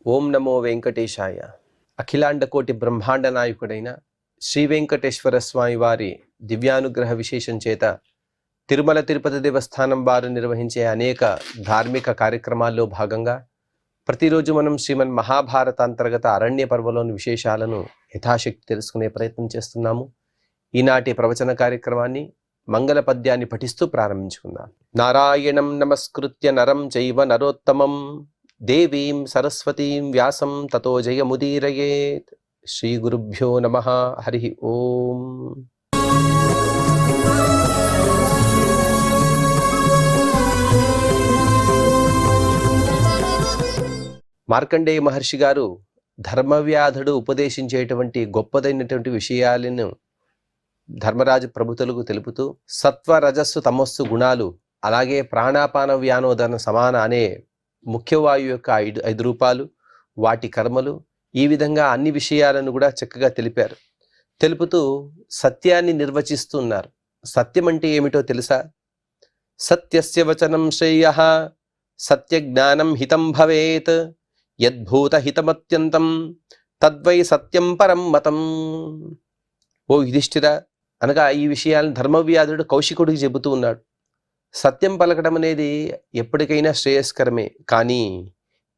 ఓం నమో వెంకటేశాయ. అఖిలాండకోటి బ్రహ్మాండ నాయకుడైన శ్రీ వెంకటేశ్వర స్వామి వారి దివ్యానుగ్రహ విశేషం చేత తిరుమల తిరుపతి దేవస్థానం వారు నిర్వహించే అనేక ధార్మిక కార్యక్రమాల్లో భాగంగా ప్రతిరోజు మనం శ్రీమన్ మహాభారత అంతర్గత అరణ్య పర్వలోని విశేషాలను యథాశక్తి తెలుసుకునే ప్రయత్నం చేస్తున్నాము. ఈనాటి ప్రవచన కార్యక్రమాన్ని మంగళ పద్యాన్ని పఠిస్తూ ప్రారంభించుకుందాం. నారాయణం నమస్కృత్య నరం చైవ నరోత్తమం దేవీం సరస్వతీం వ్యాసం తతో జయముదీరయేత్. శ్రీ గురుభ్యో నమః. హరి ఓం. మార్కండేయ మహర్షి గారు ధర్మవ్యాధుడు ఉపదేశించేటువంటి గొప్పదైనటువంటి విషయాలను ధర్మరాజు ప్రభుతులకు తెలుపుతూ సత్వ రజస్సు తమస్సు గుణాలు, అలాగే ప్రాణాపాన వ్యానోదన సమాన అనే ముఖ్యవాయు యొక్క ఐదు రూపాలు, వాటి కర్మలు, ఈ విధంగా అన్ని విషయాలను కూడా చక్కగా తెలిపారు. తెలుపుతూ సత్యాన్ని నిర్వచిస్తున్నారు. సత్యం అంటే ఏమిటో తెలుసా? సత్యస్య వచనం శ్రేయః సత్య జ్ఞానం హితం భవేత్ యద్భూత హితమత్యంతం తద్వై సత్యం పరం మతం. ఓ యుధిష్ఠిర, అనగా ఈ విషయాలను ధర్మవ్యాధుడు కౌశికుడికి చెబుతూ ఉన్నాడు. సత్యం పలకడం అనేది ఎప్పటికైనా శ్రేయస్కరమే, కానీ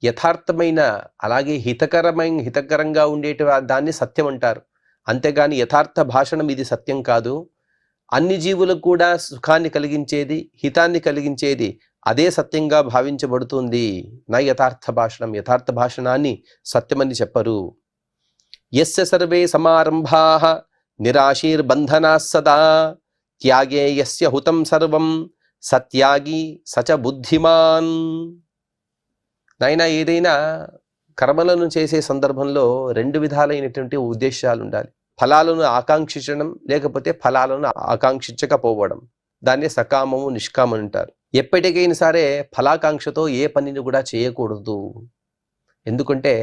యథార్థమైన అలాగే హితకరంగా ఉండేటువంటి దాన్ని సత్యం అంటారు. అంతేగాని యథార్థ భాషణం ఇది సత్యం కాదు. అన్ని జీవులకు కూడా సుఖాన్ని కలిగించేది, హితాన్ని కలిగించేది అదే సత్యంగా భావించబడుతుంది. నా యథార్థ భాషణం, యథార్థ భాషణాన్ని సత్యమని చెప్పరు. యస్య సర్వే సమారంభాః నిరాశీర్బంధనాః సదా త్యాగే యస్య హుతం సర్వం సత్యాగి సచ బుద్ధిమాన్. నాయన, ఏదైనా కర్మలను చేసే సందర్భంలో రెండు విధాలైనటువంటి ఉద్దేశాలు ఉండాలి. ఫలాలను ఆకాంక్షించడం, లేకపోతే ఫలాలను ఆకాంక్షించకపోవడం. దాన్ని సకామము నిష్కామం అంటారు. ఎప్పటికైనా సరే ఫలాకాంక్షతో ఏ పనిని కూడా చేయకూడదు. ఎందుకంటే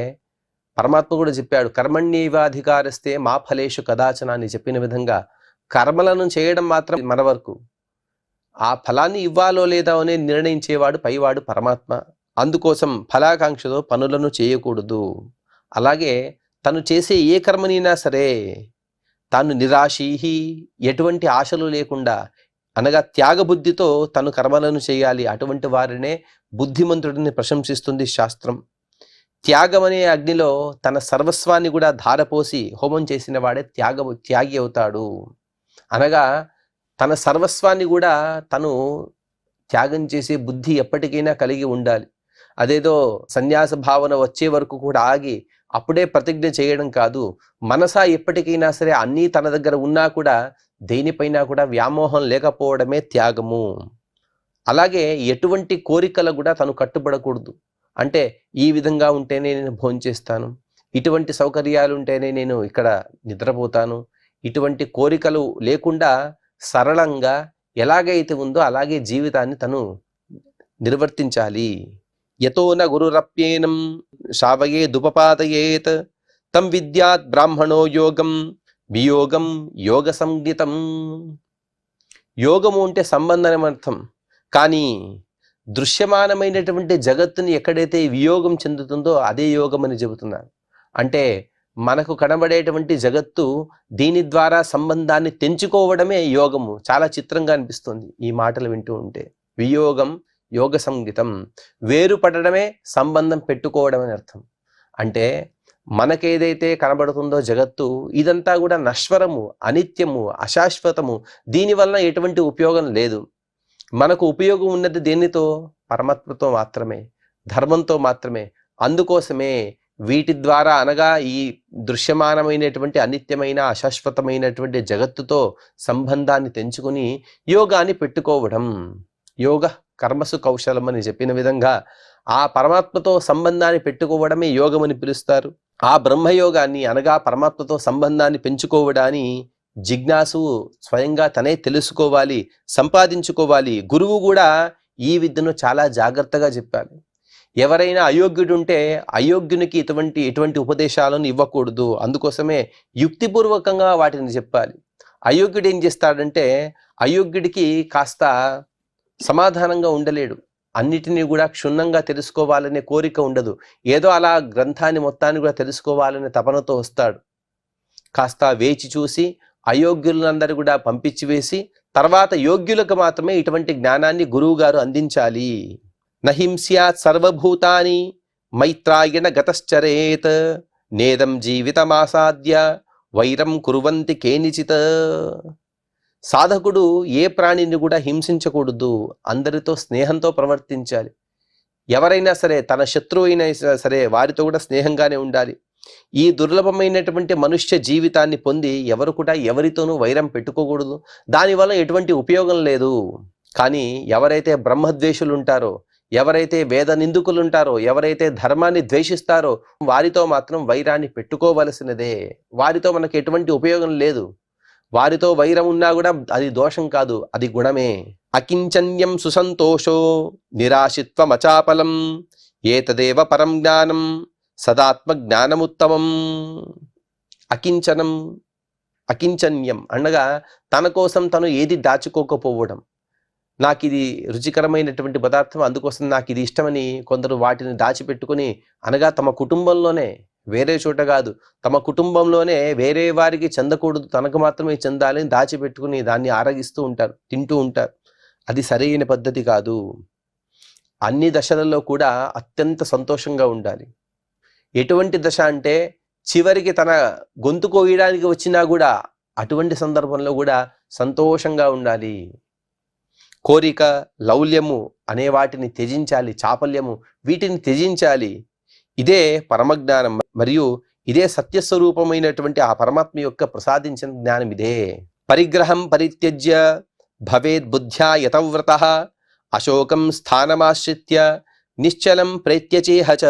పరమాత్మ కూడా చెప్పాడు, కర్మణ్యేవాధికారస్తే మా ఫలేషు కదాచన అని చెప్పిన విధంగా కర్మలను చేయడం మాత్రం మన వరకు. ఆ ఫలాన్ని ఇవ్వాలో లేదా అని నిర్ణయించేవాడు పైవాడు పరమాత్మ. అందుకోసం ఫలాకాంక్షతో పనులను చేయకూడదు. అలాగే తను చేసే ఏ కర్మనైనా సరే తాను నిరాశీహి, ఎటువంటి ఆశలు లేకుండా, అనగా త్యాగబుద్ధితో తను కర్మలను చేయాలి. అటువంటి వారినే బుద్ధిమంతుడిని ప్రశంసిస్తుంది శాస్త్రం. త్యాగం అనే అగ్నిలో తన సర్వస్వాన్ని కూడా ధారపోసి హోమం చేసిన వాడే త్యాగి అవుతాడు. అనగా తన సర్వస్వాన్ని కూడా తను త్యాగం చేసే బుద్ధి ఎప్పటికైనా కలిగి ఉండాలి. అదేదో సన్యాస భావన వచ్చే వరకు కూడా ఆగి అప్పుడే ప్రతిజ్ఞ చేయడం కాదు. మనసా ఎప్పటికైనా సరే అన్నీ తన దగ్గర ఉన్నా కూడా దేనిపైనా కూడా వ్యామోహం లేకపోవడమే త్యాగము. అలాగే ఎటువంటి కోరికలు కూడా తను కట్టుబడకూడదు. అంటే ఈ విధంగా ఉంటేనే నేను భోంచేస్తాను, ఇటువంటి సౌకర్యాలు ఉంటేనే నేను ఇక్కడ నిద్రపోతాను, ఇటువంటి కోరికలు లేకుండా సరళంగా ఎలాగైతే ఉందో అలాగే జీవితాన్ని తను నిర్వర్తించాలి. యతోన గురురప్యేనం శావయే దుపపాదయేత్ తం విద్యాత్ బ్రాహ్మణో యోగం వియోగం యోగ సంజ్ఞితం. యోగము అంటే సంబంధం అర్థం, కానీ దృశ్యమానమైనటువంటి జగత్తుని ఎక్కడైతే వియోగం చెందుతుందో అదే యోగం అని చెబుతున్నారు. అంటే మనకు కనబడేటువంటి జగత్తు, దీని ద్వారా సంబంధాన్ని తెంచుకోవడమే యోగము. చాలా చిత్రంగా అనిపిస్తుంది ఈ మాటలు వింటూ ఉంటే. వియోగం యోగ సంగీతం, వేరుపడడమే సంబంధం పెట్టుకోవడం అని అర్థం. అంటే మనకేదైతే కనబడుతుందో జగత్తు, ఇదంతా కూడా నశ్వరము, అనిత్యము, అశాశ్వతము. దీనివల్ల ఎటువంటి ఉపయోగం లేదు. మనకు ఉపయోగం ఉన్నది దేనితో? పరమాత్మతో మాత్రమే, ధర్మంతో మాత్రమే. అందుకోసమే వీటి ద్వారా, అనగా ఈ దృశ్యమానమైనటువంటి అనిత్యమైన అశాశ్వతమైనటువంటి జగత్తుతో సంబంధాన్ని తెంచుకుని యోగాన్ని పెట్టుకోవడం. యోగ కర్మసు కౌశలం అని చెప్పిన విధంగా ఆ పరమాత్మతో సంబంధాన్ని పెట్టుకోవడమే యోగమని పిలుస్తారు. ఆ బ్రహ్మయోగాన్ని, అనగా పరమాత్మతో సంబంధాన్ని పెంచుకోవడాన్ని జిజ్ఞాసు స్వయంగా తనే తెలుసుకోవాలి, సంపాదించుకోవాలి. గురువు కూడా ఈ విద్యను చాలా జాగ్రత్తగా చెప్పాలి. ఎవరైనా అయోగ్యుడు ఉంటే అయోగ్యునికి ఎటువంటి ఉపదేశాలను ఇవ్వకూడదు. అందుకోసమే యుక్తిపూర్వకంగా వాటిని చెప్పాలి. అయోగ్యుడు ఏం చేస్తాడంటే, అయోగ్యుడికి కాస్త సమాధానంగా ఉండలేడు. అన్నిటినీ కూడా క్షుణ్ణంగా తెలుసుకోవాలనే కోరిక ఉండదు. ఏదో అలా గ్రంథాన్ని మొత్తాన్ని కూడా తెలుసుకోవాలనే తపనతో వస్తాడు. కాస్త వేచి చూసి అయోగ్యులందరూ కూడా పంపించి వేసి తర్వాత యోగ్యులకు మాత్రమే ఇటువంటి జ్ఞానాన్ని గురువు గారు అందించాలి. నహింస్యాత్ సర్వభూతాని మైత్రాయణ గతశ్చరేత్ నేదం జీవితమాసాద్య వైరం కుర్వంతి కేనిచిత్. సాధకుడు ఏ ప్రాణిని కూడా హింసించకూడదు, అందరితో స్నేహంతో ప్రవర్తించాలి. ఎవరైనా సరే, తన శత్రువు అయినా సరే వారితో కూడా స్నేహంగానే ఉండాలి. ఈ దుర్లభమైనటువంటి మనుష్య జీవితాన్ని పొంది ఎవరు కూడా ఎవరితోనూ వైరం పెట్టుకోకూడదు. దానివల్ల ఎటువంటి ఉపయోగం లేదు. కానీ ఎవరైతే బ్రహ్మద్వేషులు ఉంటారో, ఎవరైతే వేద నిందుకులు ఉంటారో, ఎవరైతే ధర్మాన్ని ద్వేషిస్తారో వారితో మాత్రం వైరాన్ని పెట్టుకోవలసినదే. వారితో మనకు ఎటువంటి ఉపయోగం లేదు. వారితో వైరం ఉన్నా కూడా అది దోషం కాదు, అది గుణమే. అకించన్యం సుసంతోషో నిరాశిత్వమచాపలం ఏతదేవ పరం జ్ఞానం సదాత్మ జ్ఞానముత్తమం. అకించన్యం అనగా తన కోసం తను ఏది దాచుకోకపోవడం. నాకు ఇది రుచికరమైనటువంటి పదార్థం, అందుకోసం నాకు ఇది ఇష్టమని కొందరు వాటిని దాచిపెట్టుకుని, అనగా తమ కుటుంబంలోనే, వేరే చోట కాదు, తమ కుటుంబంలోనే వేరే వారికి చెందకూడదు, తనకు మాత్రమే చెందాలని దాచిపెట్టుకుని దాన్ని ఆరగిస్తూ ఉంటారు, తింటూ ఉంటారు. అది సరైన పద్ధతి కాదు. అన్ని దశలలో కూడా అత్యంత సంతోషంగా ఉండాలి. ఎటువంటి దశ అంటే చివరికి తన గొంతు కోయడానికి వచ్చినా కూడా అటువంటి సందర్భంలో కూడా సంతోషంగా ఉండాలి. కోరిక, లౌల్యము అనే వాటిని త్యజించాలి, చాపల్యము వీటిని త్యజించాలి. ఇదే పరమజ్ఞానం, మరియు ఇదే సత్యస్వరూపమైనటువంటి ఆ పరమాత్మ యొక్క ప్రసాదించిన జ్ఞానం ఇదే. పరిగ్రహం పరిత్యజ్య భవేద్ బుద్ధ్యా యతవ్రతః అశోకం స్థానమాశ్రిత్య నిశ్చలం ప్రేత్యచేహ చ.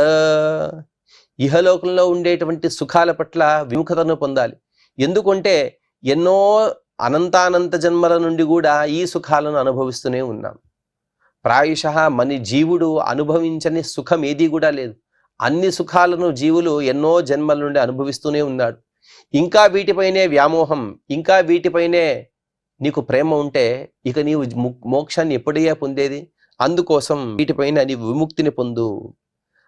ఇహలోకంలో ఉండేటువంటి సుఖాల పట్ల విముఖతను పొందాలి. ఎందుకంటే ఎన్నో అనంతానంత జన్మల నుండి కూడా ఈ సుఖాలను అనుభవిస్తూనే ఉన్నాం. ప్రాయశః మన జీవుడు అనుభవించని సుఖం ఏది కూడా లేదు. అన్ని సుఖాలను జీవులు ఎన్నో జన్మల నుండి అనుభవిస్తూనే ఉన్నాడు. ఇంకా వీటిపైనే వ్యామోహం, ఇంకా వీటిపైనే నీకు ప్రేమ ఉంటే ఇక నీవు మోక్షాన్ని ఎప్పుడయ్యా పొందేది? అందుకోసం వీటిపైన నీవు విముక్తిని పొందు.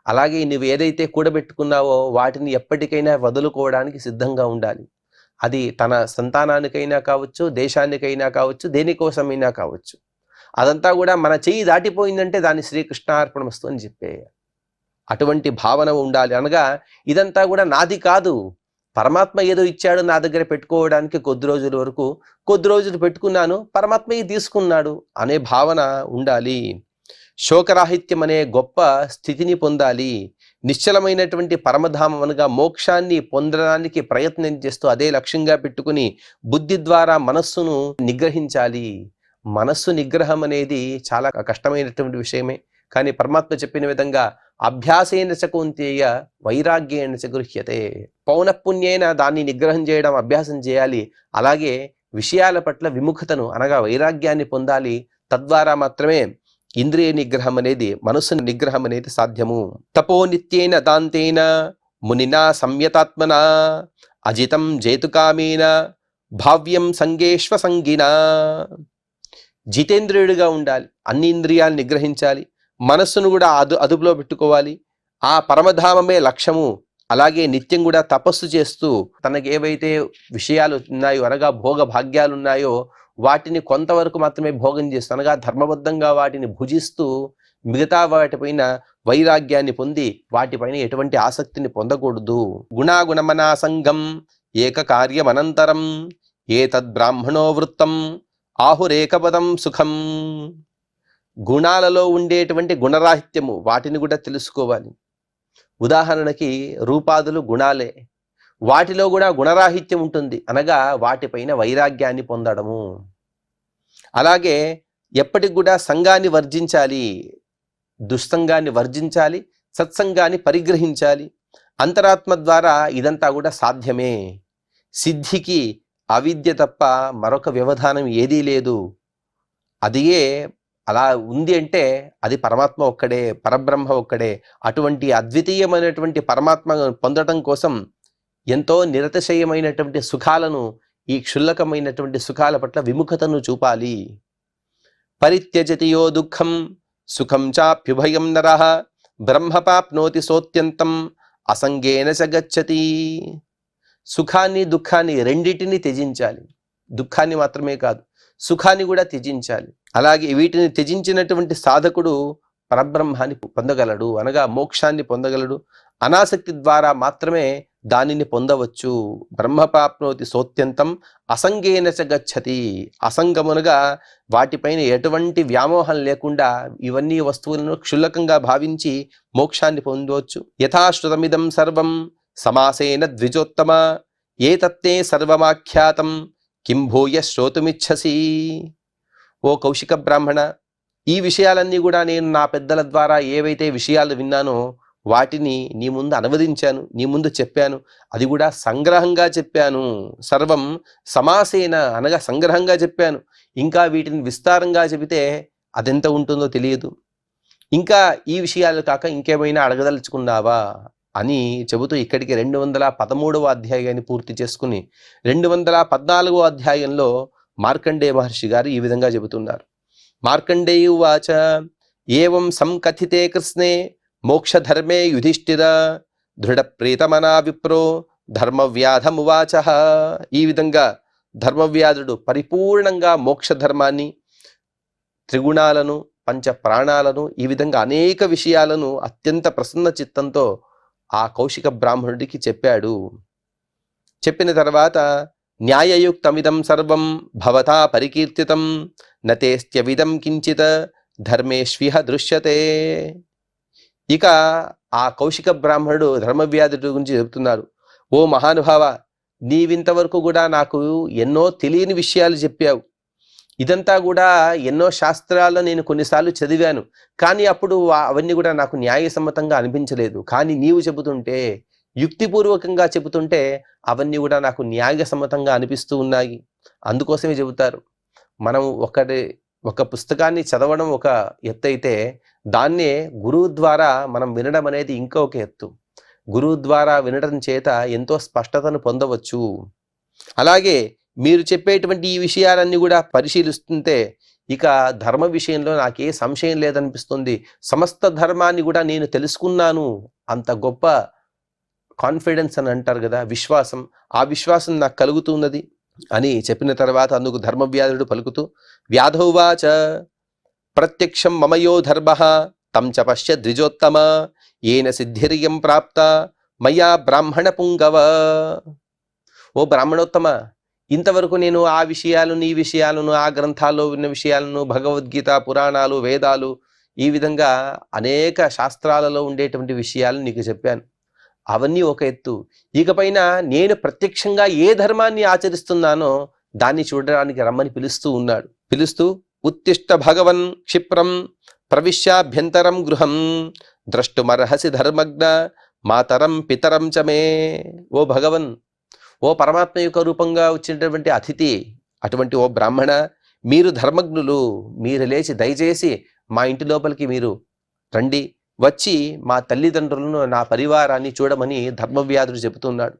అలాగే నువ్వు ఏదైతే కూడబెట్టుకున్నావో వాటిని ఎప్పటికైనా వదులుకోవడానికి సిద్ధంగా ఉండాలి. అది తన సంతానానికైనా కావచ్చు, దేశానికైనా కావచ్చు, దేనికోసమైనా కావచ్చు. అదంతా కూడా మన చెయ్యి దాటిపోయిందంటే దాన్ని శ్రీకృష్ణార్పణమస్తు అని చెప్పేయాలి. అటువంటి భావన ఉండాలి. అనగా ఇదంతా కూడా నాది కాదు, పరమాత్మ ఏదో ఇచ్చాడు నా దగ్గర పెట్టుకోవడానికి, కొద్ది రోజులు పెట్టుకున్నాను, పరమాత్మ తీసుకున్నాడు అనే భావన ఉండాలి. శోకరాహిత్యం అనే గొప్ప స్థితిని పొందాలి. నిశ్చలమైనటువంటి పరమధామం అనగా మోక్షాన్ని పొందడానికి ప్రయత్నం చేస్తూ అదే లక్ష్యంగా పెట్టుకుని బుద్ధి ద్వారా మనస్సును నిగ్రహించాలి. మనస్సు నిగ్రహం అనేది చాలా కష్టమైనటువంటి విషయమే. కానీ పరమాత్మ చెప్పిన విధంగా అభ్యాసేన చ కౌంతేయ వైరాగ్యేన చ గృహ్యతే. పౌనఃపుణ్యేన దాన్ని నిగ్రహం చేయడం అభ్యాసం చేయాలి. అలాగే విషయాల పట్ల విముఖతను అనగా వైరాగ్యాన్ని పొందాలి. తద్వారా మాత్రమే ఇంద్రియ నిగ్రహం అనేది, మనస్సు నిగ్రహం అనేది సాధ్యము. తపో నిత్యేన దాంతేన మునినా సంయతాత్మనా అజితం జేతుకామేన భావ్యం సంగేష్వ సంగినా. జితేంద్రియుడిగా ఉండాలి, అన్ని ఇంద్రియాలు నిగ్రహించాలి, మనస్సును కూడా అదుపులో పెట్టుకోవాలి. ఆ పరమధామమే లక్ష్యము. అలాగే నిత్యం కూడా తపస్సు చేస్తూ తనకి ఏవైతే విషయాలు ఉన్నాయో అనగా భోగ భాగ్యాలు ఉన్నాయో వాటిని కొంతవరకు మాత్రమే భోగం చేస్తూ అనగా ధర్మబద్ధంగా వాటిని భుజిస్తూ మిగతా వాటిపైన వైరాగ్యాన్ని పొంది వాటిపైన ఎటువంటి ఆసక్తిని పొందకూడదు. గుణాగుణమనా సంగం ఏక కార్యమనంతరం ఏతద్బ్రాహ్మణో వృత్తం ఆహురేకపదం సుఖం. గుణాలలో ఉండేటువంటి గుణరాహిత్యము వాటిని కూడా తెలుసుకోవాలి. ఉదాహరణకి రూపాదులు గుణాలే, వాటిలో కూడా గుణరాహిత్యం ఉంటుంది, అనగా వాటిపైన వైరాగ్యాన్ని పొందడము. అలాగే ఎప్పటికి కూడా సంఘాన్ని వర్జించాలి, దుస్సంగాన్ని వర్జించాలి, సత్సంగాన్ని పరిగ్రహించాలి. అంతరాత్మ ద్వారా ఇదంతా కూడా సాధ్యమే. సిద్ధికి అవిద్య తప్ప మరొక వ్యవధానం ఏదీ లేదు. అదియే అలా ఉంది అంటే అది పరమాత్మ ఒక్కడే, పరబ్రహ్మ ఒక్కడే. అటువంటి అద్వితీయమైనటువంటి పరమాత్మ పొందడం కోసం ఎంతో నిరతిశయమైనటువంటి సుఖాలను, ఈ క్షుల్లకమైనటువంటి సుఖాల పట్ల విముఖతను చూపాలి. పరిత్యజతి యో దుఃఖం సుఖం చాప్యుభయం నరః బ్రహ్మపాప్నోతి సోత్యంతం అసంగేన చ గచ్చతి. సుఖాన్ని దుఃఖాన్ని రెండిటిని త్యజించాలి. దుఃఖాన్ని మాత్రమే కాదు, సుఖాన్ని కూడా త్యజించాలి. అలాగే వీటిని త్యజించినటువంటి సాధకుడు పరబ్రహ్మాన్ని పొందగలడు, అనగా మోక్షాన్ని పొందగలడు. అనాసక్తి ద్వారా మాత్రమే దానిని పొందవచ్చు. బ్రహ్మపాప్నోతి సోత్యంతం అసంగేన చ గచ్చతి. అసంగమునగా వాటిపైన ఎటువంటి వ్యామోహం లేకుండా ఇవన్నీ వస్తువులను క్షుల్లకంగా భావించి మోక్షాన్ని పొందవచ్చు. యథాశ్రుతమిదం సర్వం సమాసేన ద్విజోత్తమ ఏతత్తే సర్వమాఖ్యాతం కిం భూయ శ్రోతుమిచ్చసి. ఓ కౌశిక బ్రాహ్మణ, ఈ విషయాలన్నీ కూడా నేను నా పెద్దల ద్వారా ఏవైతే విషయాలు విన్నానో వాటిని నీ ముందు అనువదించాను, నీ ముందు చెప్పాను. అది కూడా సంగ్రహంగా చెప్పాను. సర్వం సమాసేన అనగా సంగ్రహంగా చెప్పాను. ఇంకా వీటిని విస్తారంగా చెబితే అదెంత ఉంటుందో తెలియదు. ఇంకా ఈ విషయాలు కాక ఇంకేమైనా అడగదలుచుకున్నావా అని చెబుతూ ఇక్కడికి 213వ అధ్యాయాన్ని పూర్తి చేసుకుని 214వ అధ్యాయంలో మార్కండేయ మహర్షి గారు ఈ విధంగా చెబుతున్నారు. మార్కండేయ ఉవాచ ఏవం సంకథితే కృష్ణే మోక్షధర్మే యుధిష్ఠిర దృఢప్రీతమనా విప్రో ధర్మవ్యాధమువాచ. ఈ విధంగా ధర్మవ్యాధుడు పరిపూర్ణంగా మోక్షధర్మాన్ని, త్రిగుణాలను, పంచ ప్రాణాలను, ఈ విధంగా అనేక విషయాలను అత్యంత ప్రసన్న చిత్తంతో ఆ కౌశిక బ్రాహ్మణుడికి చెప్పాడు. చెప్పిన తర్వాత న్యాయయుక్తమిదం సర్వం భవతా పరికీర్తితం నతేస్త్యవిదం కించిత్ ధర్మేష్విహ దృశ్యతే. ఇక ఆ కౌశిక బ్రాహ్మణుడు ధర్మవ్యాధుడి గురించి చెబుతున్నారు. ఓ మహానుభావ, నీవింతవరకు కూడా నాకు ఎన్నో తెలియని విషయాలు చెప్పావు. ఇదంతా కూడా ఎన్నో శాస్త్రాల్లో నేను కొన్నిసార్లు చదివాను, కానీ అప్పుడు అవన్నీ కూడా నాకు న్యాయసమ్మతంగా అనిపించలేదు. కానీ నీవు చెబుతుంటే, యుక్తిపూర్వకంగా చెబుతుంటే అవన్నీ కూడా నాకు న్యాయసమ్మతంగా అనిపిస్తూ ఉన్నాయి. అందుకోసమే చెబుతారు, మనం ఒక పుస్తకాన్ని చదవడం ఒక ఎత్తు అయితే, దాన్నే గురువు ద్వారా మనం వినడం అనేది ఇంకో ఒక ఎత్తు. గురువు ద్వారా వినడం చేత ఎంతో స్పష్టతను పొందవచ్చు. అలాగే మీరు చెప్పేటువంటి ఈ విషయాలన్నీ కూడా పరిశీలిస్తుంటే ఇక ధర్మ విషయంలో నాకే సంశయం లేదనిపిస్తుంది. సమస్త ధర్మాన్ని కూడా నేను తెలుసుకున్నాను. అంత గొప్ప కాన్ఫిడెన్స్ అని అంటారు కదా, విశ్వాసం, ఆ విశ్వాసం నాకు కలుగుతున్నది అని చెప్పిన తర్వాత అందుకు ధర్మవ్యాధుడు పలుకుతూ వ్యాధౌవాచ ప్రత్యక్షం మమయో ధర్మ తం చ పశ్య ద్విజోత్తమ ఏన సిద్ధిర్యం ప్రాప్త మయా బ్రాహ్మణ పుంగవ. ఓ బ్రాహ్మణోత్తమ, ఇంతవరకు నేను ఆ విషయాలను, ఈ విషయాలను, ఆ గ్రంథాల్లో ఉన్న విషయాలను, భగవద్గీత, పురాణాలు, వేదాలు, ఈ విధంగా అనేక శాస్త్రాలలో ఉండేటువంటి విషయాలు నీకు చెప్పాను. అవన్నీ ఒక ఎత్తు. ఇకపైన నేను ప్రత్యక్షంగా ఏ ధర్మాన్ని ఆచరిస్తున్నానో దాన్ని చూడడానికి రమ్మని పిలుస్తూ ఉన్నాడు. పిలుస్తూ ఉత్తిష్ట భగవన్ క్షిప్రం ప్రవిశ్యాభ్యంతరం గృహం ద్రష్టుమర్హసి ధర్మజ్ఞ మాతరం పితరం చ మే. ఓ భగవన్, ఓ పరమాత్మ యొక్క రూపంగా వచ్చినటువంటి అతిథి, అటువంటి ఓ బ్రాహ్మణ, మీరు ధర్మజ్ఞులు, మీరు లేచి దయచేసి మా ఇంటి లోపలికి మీరు రండి, వచ్చి మా తల్లిదండ్రులను, నా పరివారాన్ని చూడమని ధర్మవ్యాధుడు చెబుతున్నాడు.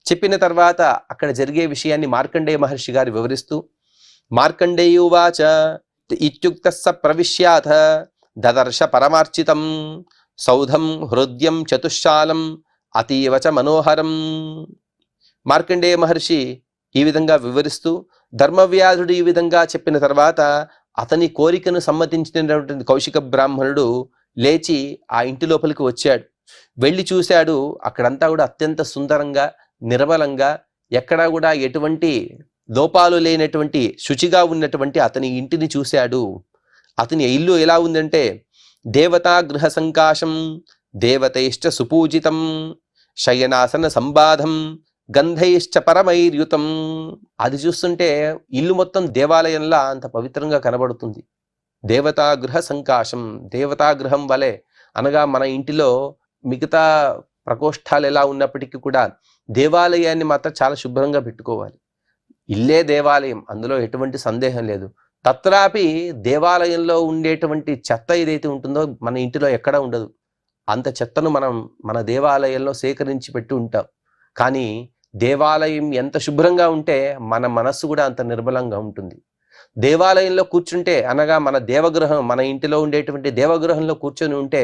చెప్పిన తర్వాత అక్కడ జరిగే విషయాన్ని మార్కండేయ మహర్షి గారు వివరిస్తూ మార్కండేయువాచ ఇత్యుక్త స ప్రవిశ్యాథ దదర్శ పరమార్చితం సౌధం హృద్యం చతుశాలం అతీవ చ మనోహరం. మార్కండేయ మహర్షి ఈ విధంగా వివరిస్తూ ధర్మవ్యాధుడు ఈ విధంగా చెప్పిన తర్వాత అతని కోరికను సమ్మతించినటువంటి కౌశిక బ్రాహ్మణుడు లేచి ఆ ఇంటి లోపలికి వచ్చాడు. వెళ్ళి చూశాడు. అక్కడంతా కూడా అత్యంత సుందరంగా, నిర్మలంగా, ఎక్కడా కూడా ఎటువంటి లోపాలు లేనటువంటి శుచిగా ఉన్నటువంటి అతని ఇంటిని చూశాడు. అతని ఇల్లు ఎలా ఉందంటే దేవతా గృహ సంకాశం దేవతైశ్చ సుపూజితం శయనాసన సంబాధం గంధైశ్చ పరమైర్యుతం. అది చూస్తుంటే ఇల్లు మొత్తం దేవాలయంలా అంత పవిత్రంగా కనబడుతుంది. దేవతాగృహ సంకాశం, దేవతాగృహం వలె, అనగా మన ఇంటిలో మిగతా ప్రకోష్ఠాలు ఎలా ఉన్నప్పటికీ కూడా దేవాలయాన్ని మాత్రం చాలా శుభ్రంగా పెట్టుకోవాలి. ఇల్లే దేవాలయం, అందులో ఎటువంటి సందేహం లేదు. తత్రాపి దేవాలయంలో ఉండేటువంటి చెత్త ఏదైతే ఉంటుందో మన ఇంటిలో ఎక్కడా ఉండదు. అంత చెత్తను మనం మన దేవాలయంలో సేకరించి పెట్టి ఉంటాం. కానీ దేవాలయం ఎంత శుభ్రంగా ఉంటే మన మనస్సు కూడా అంత నిర్మలంగా ఉంటుంది. దేవాలయంలో కూర్చుంటే అనగా మన దేవగృహం, మన ఇంటిలో ఉండేటువంటి దేవగృహంలో కూర్చొని ఉంటే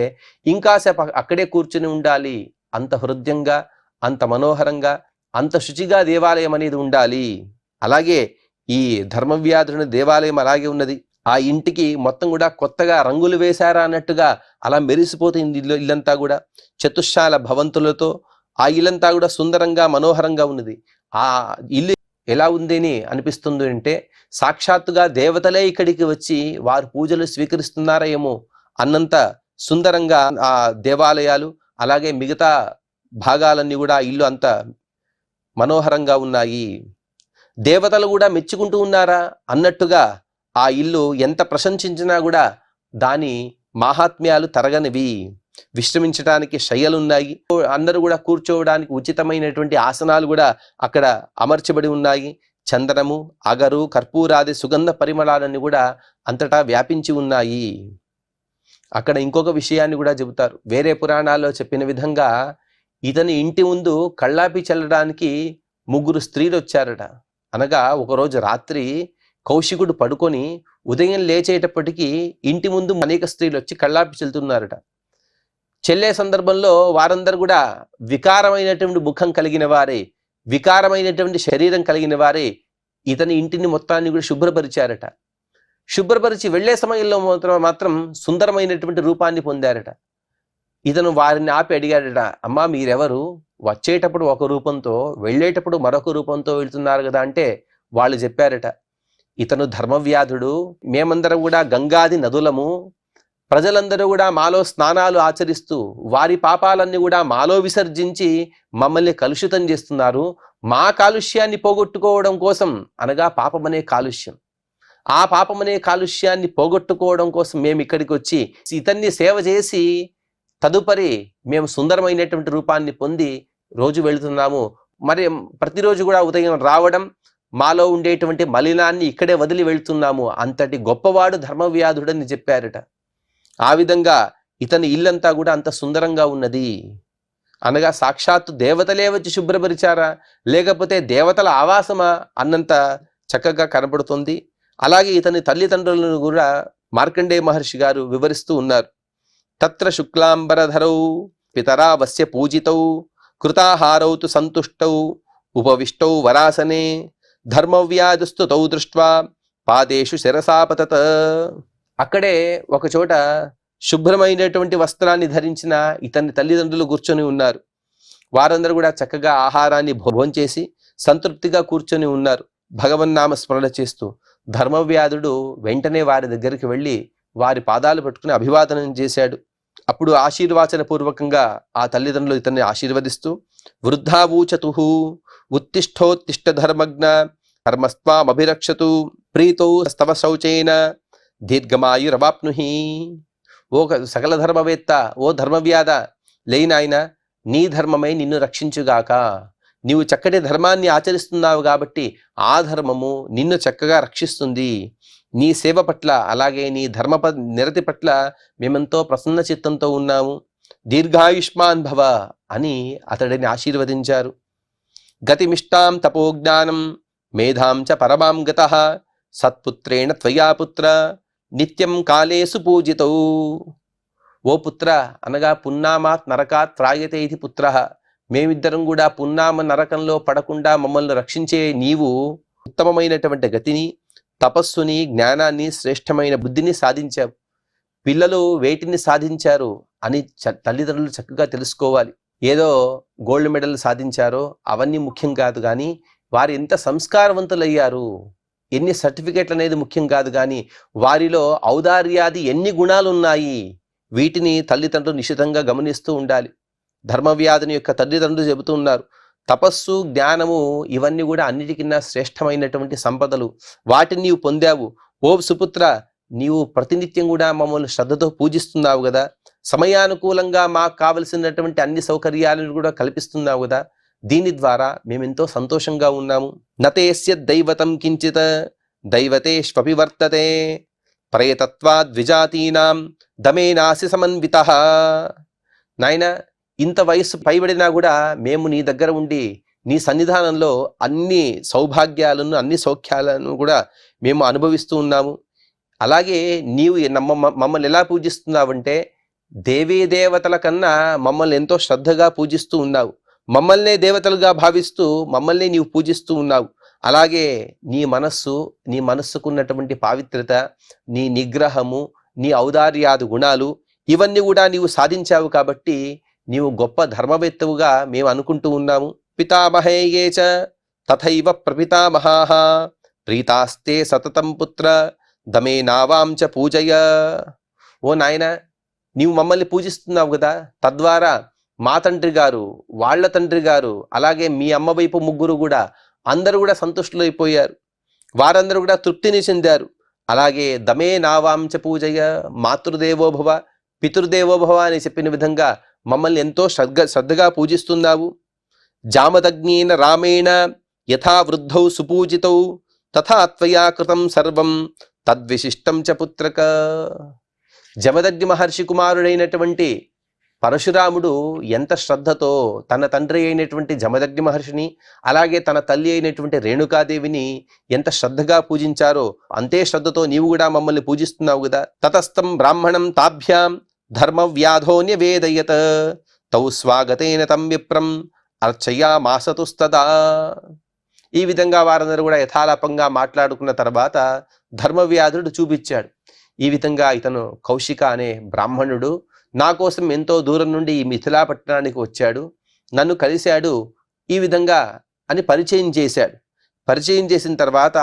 ఇంకాసేపు అక్కడే కూర్చొని ఉండాలి. అంత హృదయంగా, అంత మనోహరంగా, అంత శుచిగా దేవాలయం అనేది ఉండాలి. అలాగే ఈ ధర్మవ్యాధుని దేవాలయం అలాగే ఉన్నది. ఆ ఇంటికి మొత్తం కూడా కొత్తగా రంగులు వేశారా అన్నట్టుగా అలా మెరిసిపోతుంది ఇల్లంతా కూడా. చతుశాల భవంతులతో ఆ ఇల్లంతా కూడా సుందరంగా మనోహరంగా ఉన్నది. ఆ ఇల్లు ఎలా ఉందని అనిపిస్తుంది అంటే సాక్షాత్తుగా దేవతలే ఇక్కడికి వచ్చి వారు పూజలు స్వీకరిస్తున్నారా ఏమో అన్నంత సుందరంగా ఆ దేవాలయాలు, అలాగే మిగతా భాగాలన్నీ కూడా ఇల్లు అంత మనోహరంగా ఉన్నాయి. దేవతలు కూడా మెచ్చుకుంటూ ఉన్నారా అన్నట్టుగా ఆ ఇల్లు ఎంత ప్రశంసించినా కూడా దాని మాహాత్మ్యాలు తరగనివి. విశ్రమించడానికి శయ్యలున్నాయి. అందరూ కూడా కూర్చోవడానికి ఉచితమైనటువంటి ఆసనాలు కూడా అక్కడ అమర్చబడి ఉన్నాయి. చందనము, అగరు, కర్పూరాది సుగంధ పరిమళాలన్నీ కూడా అంతటా వ్యాపించి ఉన్నాయి. అక్కడ ఇంకొక విషయాన్ని కూడా చెబుతారు. వేరే పురాణాల్లో చెప్పిన విధంగా ఇతని ఇంటి ముందు కళ్ళాపి చల్లడానికి 3 స్త్రీలు వచ్చారట. అనగా ఒకరోజు రాత్రి కౌశికుడు పడుకొని ఉదయం లేచేటప్పటికీ ఇంటి ముందు అనేక స్త్రీలు వచ్చి కళ్ళాపి చెల్లుతున్నారట. చెల్లే సందర్భంలో వారందరూ కూడా వికారమైనటువంటి ముఖం కలిగిన వారే, వికారమైనటువంటి శరీరం కలిగిన వారే ఇతని ఇంటిని మొత్తాన్ని కూడా శుభ్రపరిచారట. శుభ్రపరిచి వెళ్లే సమయంలో మాత్రం సుందరమైనటువంటి రూపాన్ని పొందారట. ఇతను వారిని ఆపి అడిగాడట, అమ్మా మీరెవరు? వచ్చేటప్పుడు ఒక రూపంతో వెళ్ళేటప్పుడు మరొక రూపంతో వెళ్తున్నారు కదా అంటే వాళ్ళు చెప్పారట, ఇతను ధర్మవ్యాధుడు, మేమందరం కూడా గంగాది నదులము, ప్రజలందరూ కూడా మాలో స్నానాలు ఆచరిస్తూ వారి పాపాలన్నీ కూడా మాలో విసర్జించి మమ్మల్ని కలుషితం చేస్తున్నారు. మా కాలుష్యాన్ని పోగొట్టుకోవడం కోసం, అనగా పాపమనే కాలుష్యం, ఆ పాపమనే కాలుష్యాన్ని పోగొట్టుకోవడం కోసం మేము ఇక్కడికి వచ్చి ఇతన్ని సేవ చేసి తదుపరి మేము సుందరమైనటువంటి రూపాన్ని పొంది రోజు వెళుతున్నాము. మరి ప్రతిరోజు కూడా ఉదయం రావడం, మాలో ఉండేటువంటి మలినాన్ని ఇక్కడే వదిలి వెళ్తున్నాము. అంతటి గొప్పవాడు ధర్మవ్యాధుడని చెప్పారట. ఆ విధంగా ఇతని ఇల్లంతా కూడా అంత సుందరంగా ఉన్నది. అనగా సాక్షాత్తు దేవతలే వచ్చి శుభ్రపరిచారా, లేకపోతే దేవతల ఆవాసమా అన్నంత చక్కగా కనబడుతుంది. అలాగే ఇతని తల్లిదండ్రులను కూడా మార్కండేయ మహర్షి గారు వివరిస్తూ ఉన్నారు. తత్ర శుక్లాంబరధరౌ పితరావస్య పూజితౌ కృతాహారౌ తు సంతుష్టౌ ఉపవిష్టౌ వరాసనే ధర్మవ్యాధుస్తు దృష్ట్వా పాదేషు శిరసాపతత. అక్కడే ఒక చోట శుభ్రమైనటువంటి వస్త్రాన్ని ధరించిన ఇతని తల్లిదండ్రులు కూర్చొని ఉన్నారు. వారందరూ కూడా చక్కగా ఆహారాన్ని భోంచేసి సంతృప్తిగా కూర్చొని ఉన్నారు, భగవన్నామ స్మరణ చేస్తూ. ధర్మవ్యాధుడు వెంటనే వారి దగ్గరికి వెళ్ళి వారి పాదాలు పట్టుకుని అభివాదనం చేశాడు. అప్పుడు ఆశీర్వాచన పూర్వకంగా ఆ తల్లిదండ్రులు ఇతన్ని ఆశీర్వదిస్తూ, వృద్ధావూచతు ఉత్తిష్టోత్తిష్ట ధర్మజ్ఞ కర్మస్త్వామభిరక్షతు ప్రీతో స్తవ శౌచేన దీర్ఘమాయురవాప్నుహి. ఓ సకల ధర్మవేత్త, ఓ ధర్మవ్యాధ, లేనాయన నీ ధర్మమై నిన్ను రక్షించుగాక. నీవు చక్కటి ధర్మాన్ని ఆచరిస్తున్నావు కాబట్టి ఆ ధర్మము నిన్ను చక్కగా రక్షిస్తుంది. నీ సేవ పట్ల, అలాగే నీ ధర్మ నిరతి పట్ల మేమెంతో ప్రసన్న చిత్తంతో ఉన్నాము. దీర్ఘాయుష్మాన్ భవ అని అతడిని ఆశీర్వదించారు. గతిమిష్టాం తపోజ్ఞానం మేధాం చ పరమాం గతః సత్పుత్రేణ త్వయా పుత్ర నిత్యం కాలేసు పూజితౌ. ఓ పుత్ర, అనగా పున్నామాత్ నరకాత్ త్రాయతే ఇది పుత్ర. మేమిద్దరం కూడా పున్నామ నరకంలో పడకుండా మమ్మల్ని రక్షించే నీవు ఉత్తమమైనటువంటి గతిని, తపస్సుని, జ్ఞానాన్ని, శ్రేష్టమైన బుద్ధిని సాధించావు. పిల్లలు వేటిని సాధించారు అని తల్లిదండ్రులు చక్కగా తెలుసుకోవాలి. ఏదో గోల్డ్ మెడల్ సాధించారో అవన్నీ ముఖ్యం కాదు, కానీ వారు ఎంత సంస్కారవంతులయ్యారు, ఎన్ని సర్టిఫికెట్లు అనేది ముఖ్యం కాదు, కానీ వారిలో ఔదార్యాది ఎన్ని గుణాలు ఉన్నాయి, వీటిని తల్లిదండ్రులు నిశితంగా గమనిస్తూ ఉండాలి. ధర్మవ్యాధుని యొక్క తల్లిదండ్రులు చెబుతూ ఉన్నారు, తపస్సు, జ్ఞానము ఇవన్నీ కూడా అన్నిటికన్నా శ్రేష్టమైనటువంటి సంపదలు. వాటిని నీవు పొందావు. ఓ సుపుత్ర, నీవు ప్రతినిత్యం కూడా మమ్మల్ని శ్రద్ధతో పూజిస్తున్నావు కదా, సమయానుకూలంగా మాకు కావలసినటువంటి అన్ని సౌకర్యాలను కూడా కల్పిస్తున్నావు కదా, దీని ద్వారా మేమెంతో సంతోషంగా ఉన్నాము. నతేస్య దైవతం కించిత్ దైవతేష్వపి వర్తతే ప్రయతత్వాద్విజాతీనాం దమేనాసి సమన్వితః. నాయన, ఇంత వయస్సు పైబడినా కూడా మేము నీ దగ్గర ఉండి నీ సన్నిధానంలో అన్ని సౌభాగ్యాలను, అన్ని సౌఖ్యాలను కూడా మేము అనుభవిస్తూ ఉన్నాము. అలాగే నీవు మమ్మల్ని ఎలా పూజిస్తున్నావంటే దేవీ దేవతల కన్నా మమ్మల్ని ఎంతో శ్రద్ధగా పూజిస్తూ ఉన్నావు. మమ్మల్నే దేవతలుగా భావిస్తూ మమ్మల్ని నీవు పూజిస్తూ ఉన్నావు. అలాగే నీ మనస్సుకున్నటువంటి పావిత్రత, నీ నిగ్రహము, నీ ఔదార్యాది గుణాలు ఇవన్నీ కూడా నీవు సాధించావు. కాబట్టి నీవు గొప్ప ధర్మవేత్తవుగా మేము అనుకుంటూ ఉన్నాము. పితామహేయే చ తథైవ ప్రపితామహాః ప్రీతాస్తే సతతం పుత్ర దమే నావాం చ పూజయ. ఓ నాయన, నీవు మమ్మల్ని పూజిస్తున్నావు కదా, తద్వారా మా తండ్రి గారు, వాళ్ళ తండ్రి గారు, అలాగే మీ అమ్మ వైపు ముగ్గురు కూడా అందరూ కూడా సంతుష్టులైపోయారు. వారందరూ కూడా తృప్తిని చెందారు. అలాగే దమే నావాంచ పూజయ మాతృదేవోభవ పితృదేవోభవ అని చెప్పిన విధంగా మమ్మల్ని ఎంతో శ్రద్ధగా పూజిస్తున్నావు. జామదగ్నేన రామేణ యథా వృద్ధౌ సుపూజితౌ తథా త్వయా కృతం సర్వం తద్విశిష్టం చ పుత్రక. జమదగ్ని మహర్షి కుమారుడైనటువంటి పరశురాముడు ఎంత శ్రద్ధతో తన తండ్రి అయినటువంటి జమదగ్ని మహర్షిని, అలాగే తన తల్లి అయినటువంటి రేణుకాదేవిని ఎంత శ్రద్ధగా పూజించారో అంతే శ్రద్ధతో నీవు కూడా మమ్మల్ని పూజిస్తున్నావు కదా. తతస్థం బ్రాహ్మణం తాభ్యాం ధర్మ వ్యాధోన్యవేదయత తౌ స్వాగతేన తం విప్రం అర్చయామాసతుస్తదా. ఈ విధంగా వారందరూ కూడా యథాలాపంగా మాట్లాడుకున్న తర్వాత ధర్మవ్యాధుడు చూపించాడు. ఈ విధంగా ఇతను కౌశిక అనే బ్రాహ్మణుడు నా కోసం ఎంతో దూరం నుండి ఈ మిథిలా పట్టణానికి వచ్చాడు, నన్ను కలిశాడు, ఈ విధంగా అని పరిచయం చేశాడు. పరిచయం చేసిన తర్వాత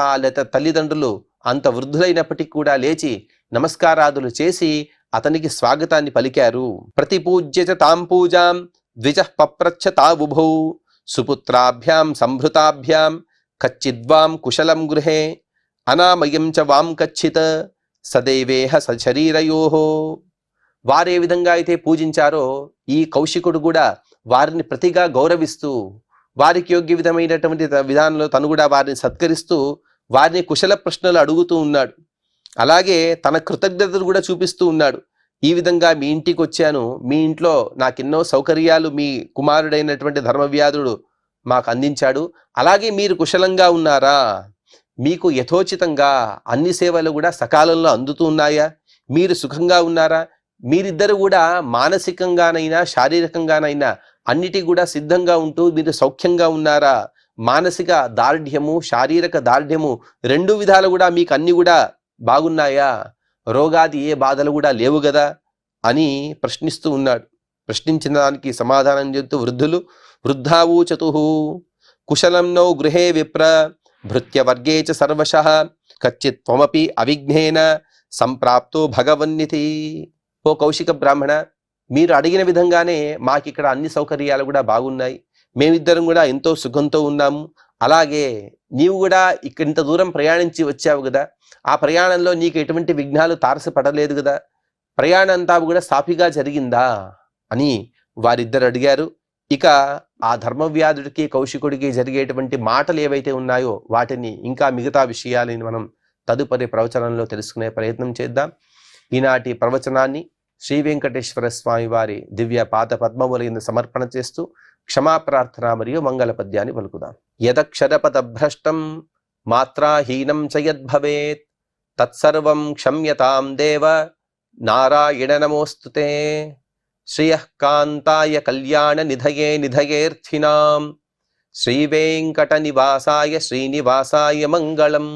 తల్లిదండ్రులు అంత వృద్ధులైనప్పటికీ కూడా లేచి నమస్కారాదులు చేసి అతనికి స్వాగతాన్ని పలికారు. ప్రతిపూజ్య తాం పూజాం ద్విజః పప్రచ్ఛ తావుభౌ సుపుత్రాభ్యాం సంభృతాభ్యాం కచ్చిద్వాం కుశలం గృహే అనామయం చ వాం కచ్చిత్ సదైవేహ సశరీరయోహో. వారే విధంగా అయితే పూజించారో ఈ కౌశికుడు కూడా వారిని ప్రతిగా గౌరవిస్తూ వారికి యోగ్య విధమైనటువంటి విధానంలో తను కూడా వారిని సత్కరిస్తూ వారిని కుశల ప్రశ్నలు అడుగుతూ ఉన్నాడు. అలాగే తన కృతజ్ఞతలు కూడా చూపిస్తూ ఉన్నాడు. ఈ విధంగా మీ ఇంటికి వచ్చాను, మీ ఇంట్లో నాకెన్నో సౌకర్యాలు మీ కుమారుడైనటువంటి ధర్మవ్యాధుడు మాకు అందించాడు. అలాగే మీరు కుశలంగా ఉన్నారా? మీకు యథోచితంగా అన్ని సేవలు కూడా సకాలంలో అందుతూ ఉన్నాయా? మీరు సుఖంగా ఉన్నారా? మీరిద్దరు కూడా మానసికంగానైనా శారీరకంగానైనా అన్నిటి కూడా సిద్ధంగా ఉంటూ మీరు సౌఖ్యంగా ఉన్నారా? మానసిక దార్ఢ్యము, శారీరక దార్ఢ్యము రెండు విధాలు కూడా మీకు అన్ని కూడా బాగున్నాయా? రోగాది ఏ బాధలు కూడా లేవు కదా అని ప్రశ్నిస్తూ ఉన్నాడు. ప్రశ్నించిన దానికి సమాధానం చెబుతూ వృద్ధులు వృద్ధావూచతుః కుశలం నౌ గృహే విప్ర భృత్యవర్గే చ సర్వశః కచ్చిత్ త్వమపి అవిఘ్నేన సంప్రాప్తో భగవన్నితి. ఓ కౌశిక బ్రాహ్మణ, మీరు అడిగిన విధంగానే మాకిక్కడ అన్ని సౌకర్యాలు కూడా బాగున్నాయి, మేమిద్దరం కూడా ఎంతో సుఖంతో ఉన్నాము. అలాగే నీవు కూడా ఇక్కడ ఇంత దూరం ప్రయాణించి వచ్చావు కదా, ఆ ప్రయాణంలో నీకు ఎటువంటి విఘ్నాలు తారసపడలేదు కదా, ప్రయాణం అంతా కూడా సాఫీగా జరిగిందా అని వారిద్దరు అడిగారు. ఇక ఆ ధర్మవ్యాధుడికి కౌశికుడికి జరిగేటువంటి మాటలు ఏవైతే ఉన్నాయో వాటిని ఇంకా మిగతా విషయాలని మనం తదుపరి ప్రవచనంలో తెలుసుకునే ప్రయత్నం చేద్దాం. ఈనాటి ప్రవచనాన్ని శ్రీ వెంకటేశ్వర స్వామి వారి దివ్య పాద పద్మములందు సమర్పణ చేస్తూ క్షమాప్రార్థన మరియు మంగళ పద్యాన్ని పలుకుదాం. యదక్షరపద భ్రష్టం మాత్రాహీనం చ యద్భవేత్ తత్సర్వం క్షమ్యతాం దేవ నారాయణ నమోస్తుతే. శ్రియః కాంతాయ కళ్యాణ నిధయే నిధయేర్థినాం శ్రీ వెంకట నివాసాయ శ్రీనివాసాయ మంగళం.